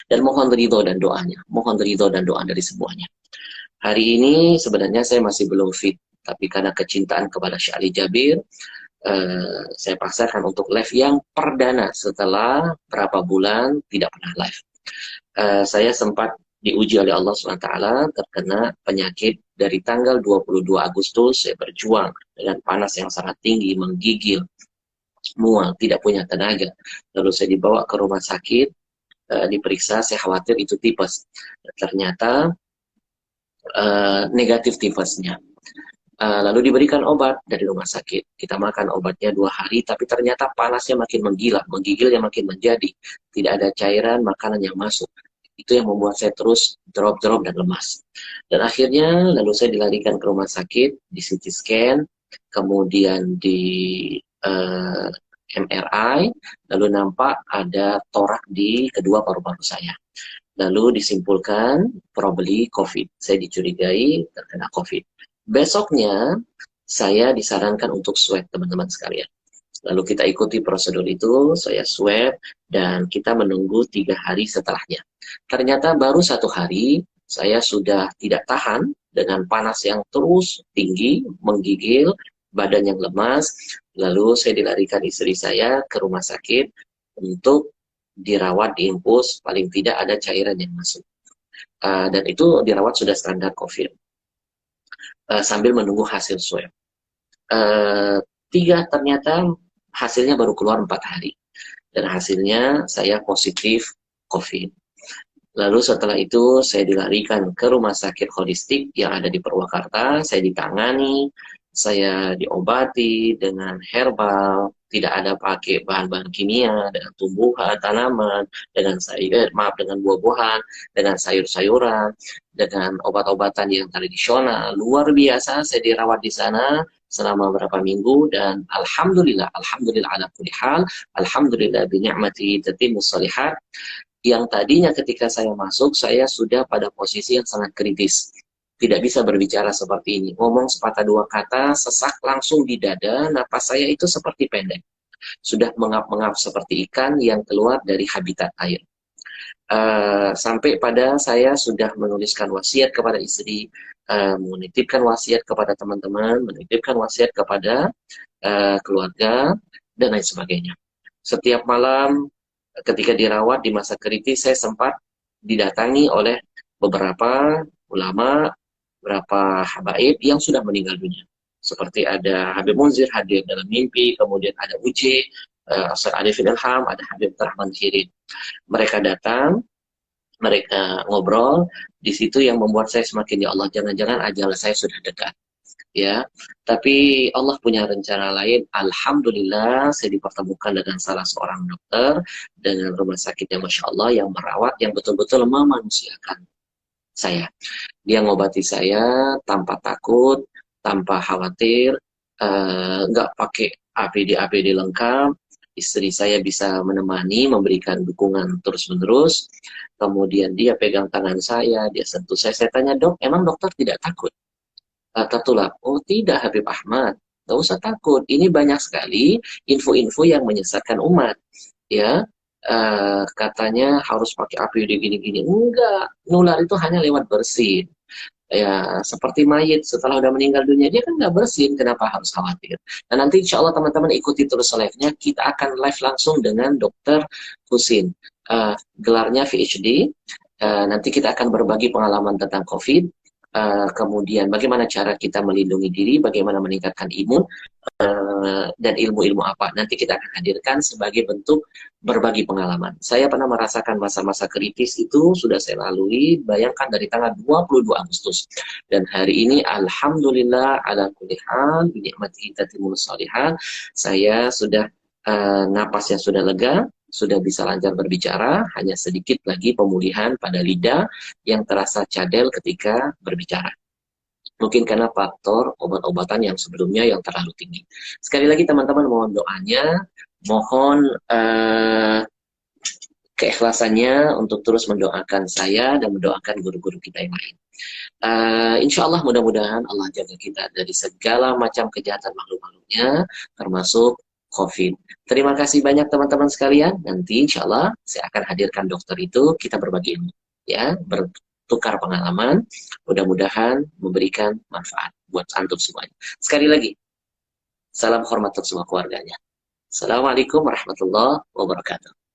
Dan mohon ridho dan doanya, mohon ridho dan doa dari semuanya. Hari ini sebenarnya saya masih belum fit, tapi karena kecintaan kepada Syekh Ali Jabir, saya paksakan untuk live yang perdana setelah berapa bulan tidak pernah live. Saya sempat diuji oleh Allah SWT terkena penyakit dari tanggal 22 Agustus. Saya berjuang dengan panas yang sangat tinggi, menggigil, mual, tidak punya tenaga. Lalu saya dibawa ke rumah sakit, diperiksa, saya khawatir itu tipes. Ternyata negatif tipesnya. Lalu diberikan obat dari rumah sakit. Kita makan obatnya 2 hari, tapi ternyata panasnya makin menggila, menggigilnya makin menjadi. Tidak ada cairan makanan yang masuk. Itu yang membuat saya terus drop-drop dan lemas. Dan akhirnya lalu saya dilarikan ke rumah sakit, di CT scan, kemudian di uh, MRI, lalu nampak ada torak di kedua paru-paru saya. Lalu disimpulkan probably COVID. Saya dicurigai terkena COVID. Besoknya saya disarankan untuk swab teman-teman sekalian. Lalu kita ikuti prosedur itu, saya swab, dan kita menunggu 3 hari setelahnya. Ternyata baru 1 hari, saya sudah tidak tahan dengan panas yang terus tinggi, menggigil, badan yang lemas. Lalu saya dilarikan istri saya ke rumah sakit untuk dirawat, diinfus, paling tidak ada cairan yang masuk. Dan itu dirawat sudah standar COVID. Sambil menunggu hasil swab. Uh, ternyata hasilnya baru keluar 4 hari. Dan hasilnya saya positif COVID. Lalu setelah itu saya dilarikan ke rumah sakit holistik yang ada di Purwakarta. Saya ditangani, saya diobati dengan herbal, tidak ada pakai bahan-bahan kimia, dengan tumbuhan, tanaman, dengan sayur, maaf, dengan buah-buahan, dengan sayur-sayuran, dengan obat-obatan yang tradisional. Luar biasa, saya dirawat di sana selama beberapa minggu dan alhamdulillah ala kulli hal, alhamdulillah bi ni'mati tatimmus shalihat. Yang tadinya ketika saya masuk, saya sudah pada posisi yang sangat kritis. Tidak bisa berbicara seperti ini. Ngomong sepatah dua kata, sesak langsung di dada, napas saya itu seperti pendek. Sudah mengap-mengap seperti ikan yang keluar dari habitat air. Sampai pada saya sudah menuliskan wasiat kepada istri, menitipkan wasiat kepada teman-teman, menitipkan wasiat kepada keluarga, dan lain sebagainya. Setiap malam ketika dirawat di masa kritis, saya sempat didatangi oleh beberapa ulama, beberapa habaib yang sudah meninggal dunia. Seperti ada Habib Munzir hadir dalam mimpi, kemudian ada UJ, Ustaz Arifin Ilham, ada Habib Rahman Kirin. Mereka datang, mereka ngobrol, di situ yang membuat saya semakin, ya Allah, jangan-jangan ajal saya sudah dekat. Ya, tapi Allah punya rencana lain. Alhamdulillah saya dipertemukan dengan salah seorang dokter dengan rumah sakit yang Masya Allah yang merawat, yang betul-betul memanusiakan saya. Dia ngobati saya tanpa takut, tanpa khawatir, nggak pakai APD-APD lengkap. Istri saya bisa menemani, memberikan dukungan terus-menerus. Kemudian dia pegang tangan saya, dia sentuh saya. Saya tanya, dok, emang dokter tidak takut? Tertular. Oh tidak Habib Ahmad, nggak usah takut. Ini banyak sekali info-info yang menyesatkan umat. Ya, katanya harus pakai APD gini-gini. Enggak, nular itu hanya lewat bersin. Ya, seperti mayit setelah udah meninggal dunia, dia kan nggak bersin, kenapa harus khawatir? Dan nanti insya Allah teman-teman ikuti terus live-nya, kita akan live langsung dengan Dokter Husin. Gelarnya PhD, nanti kita akan berbagi pengalaman tentang COVID, kemudian bagaimana cara kita melindungi diri, bagaimana meningkatkan imun, dan ilmu-ilmu apa. Nanti kita akan hadirkan sebagai bentuk berbagi pengalaman. Saya pernah merasakan masa-masa kritis itu sudah saya lalui, bayangkan dari tanggal 22 Agustus. Dan hari ini Alhamdulillah ala kulli hal, binikmati tatimmus shalihat, saya sudah napasnya sudah lega, sudah bisa lancar berbicara, hanya sedikit lagi pemulihan pada lidah yang terasa cadel ketika berbicara. Mungkin karena faktor obat-obatan yang sebelumnya yang terlalu tinggi. Sekali lagi teman-teman mohon doanya, mohon keikhlasannya untuk terus mendoakan saya dan mendoakan guru-guru kita yang lain. Insya Allah mudah-mudahan Allah jaga kita dari segala macam kejahatan makhluk-makhluknya, termasuk COVID. Terima kasih banyak teman-teman sekalian. Nanti insya Allah saya akan hadirkan dokter itu, kita berbagi ilmu. Ya, bertukar pengalaman. Mudah-mudahan memberikan manfaat buat antum semuanya. Sekali lagi, salam hormat untuk semua keluarganya. Assalamualaikum warahmatullahi wabarakatuh.